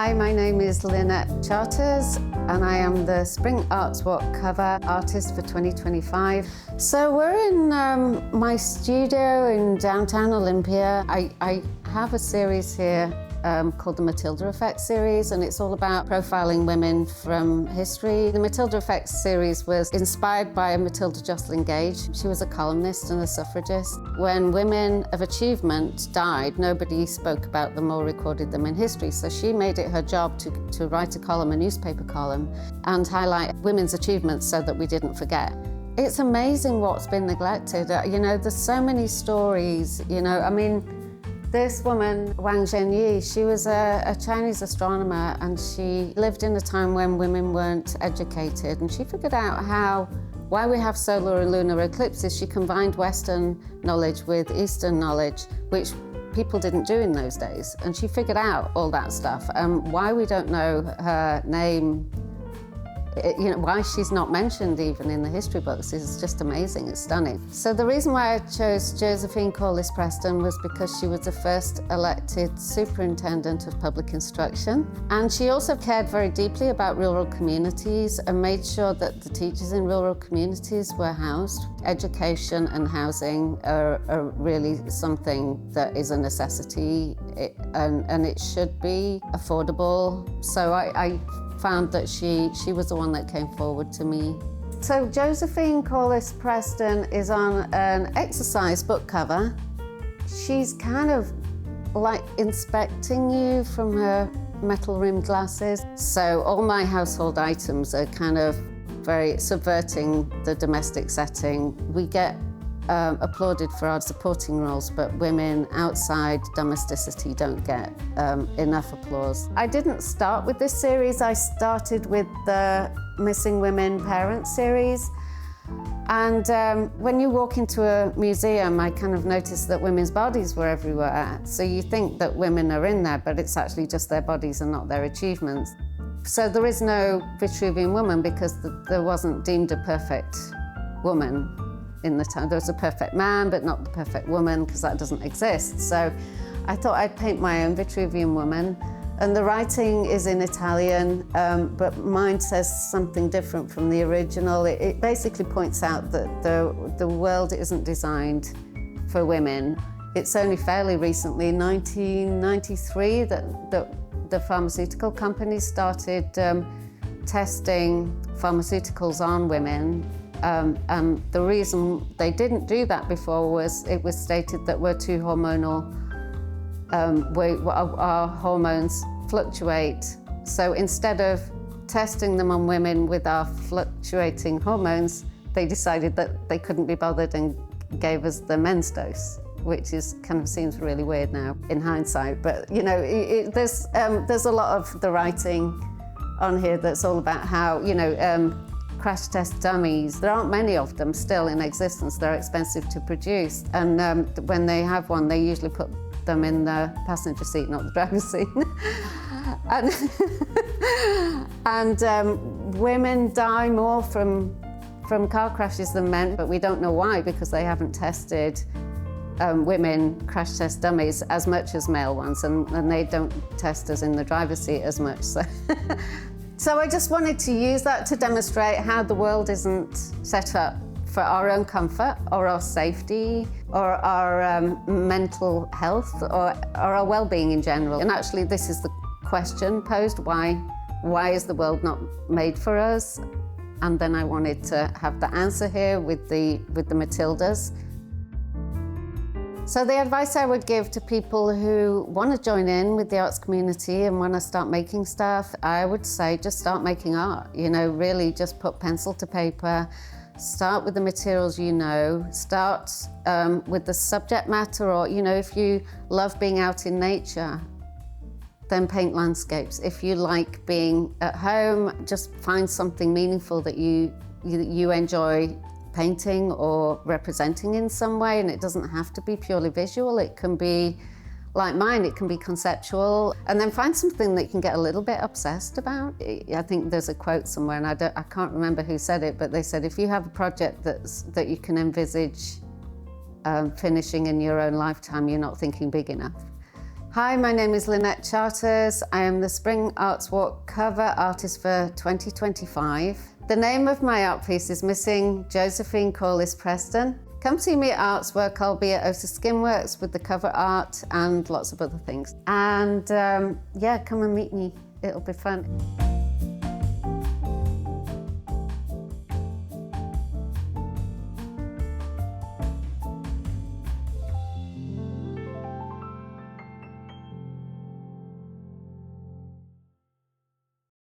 Hi, my name is Lynette Charters and I am the Spring Arts Walk cover artist for 2025. So we're in my studio in downtown Olympia. I have a series here called the Matilda Effect series, and it's all about profiling women from history. The Matilda Effect series was inspired by Matilda Jocelyn Gage. She was a columnist and a suffragist. When women of achievement died, nobody spoke about them or recorded them in history, so she made it her job to write a column, a newspaper column, and highlight women's achievements so that we didn't forget. It's amazing what's been neglected. You know, there's so many stories, you know, I mean, this woman, Wang Zhenyi, she was a Chinese astronomer, and she lived in a time when women weren't educated, and she figured out why we have solar and lunar eclipses. She combined Western knowledge with Eastern knowledge, which people didn't do in those days, and she figured out all that stuff. Why we don't know her name, you know, why she's not mentioned even in the history books is just amazing, it's stunning. So the reason why I chose Josephine Corliss Preston was because she was the first elected superintendent of public instruction. And she also cared very deeply about rural communities and made sure that the teachers in rural communities were housed. Education and housing are really something that is a necessity, and it should be affordable. So I found that she was the one that came forward to me. So Josephine Corliss Preston is on an exercise book cover. She's kind of like inspecting you from her metal-rimmed glasses. So all my household items are kind of very subverting the domestic setting. We get applauded for our supporting roles, but women outside domesticity don't get enough applause. I didn't start with this series. I started with the Missing Women Parents series. And when you walk into a museum, I kind of noticed that women's bodies were everywhere. So you think that women are in there, but it's actually just their bodies and not their achievements. So there is no Vitruvian woman because there wasn't deemed a perfect woman in the time. There was a perfect man, but not the perfect woman, because that doesn't exist. So I thought I'd paint my own Vitruvian woman. And the writing is in Italian, but mine says something different from the original. It basically points out that the world isn't designed for women. It's only fairly recently, 1993, that the pharmaceutical companies started testing pharmaceuticals on women. And the reason they didn't do that before was it was stated that we're too hormonal. Our hormones fluctuate. So instead of testing them on women with our fluctuating hormones, they decided that they couldn't be bothered and gave us the men's dose, which kind of seems really weird now in hindsight. But you know, there's a lot of the writing on here that's all about how, you know, crash test dummies. There aren't many of them still in existence. They're expensive to produce. And when they have one, they usually put them in the passenger seat, not the driver's seat. and women die more from car crashes than men, but we don't know why, because they haven't tested women crash test dummies as much as male ones, and they don't test us in the driver's seat as much. So I just wanted to use that to demonstrate how the world isn't set up for our own comfort or our safety or our mental health or our well-being in general. And actually this is the question posed, why is the world not made for us? And then I wanted to have the answer here with the Matildas. So the advice I would give to people who want to join in with the arts community and want to start making stuff, I would say just start making art. You know, really just put pencil to paper, start with the materials you know, start with the subject matter, or, you know, if you love being out in nature, then paint landscapes. If you like being at home, just find something meaningful that you enjoy painting or representing in some way, and it doesn't have to be purely visual. It can be, like mine, it can be conceptual, and then find something that you can get a little bit obsessed about. I think there's a quote somewhere, and I can't remember who said it, but they said if you have a project that you can envisage finishing in your own lifetime, you're not thinking big enough. Hi, my name is Lynette Charters. I am the Spring Arts Walk cover artist for 2025. The name of my art piece is Missing Josephine Corliss Preston. Come see me at Artswork. I'll be at Otis Skinworks with the cover art and lots of other things. And yeah, come and meet me. It'll be fun.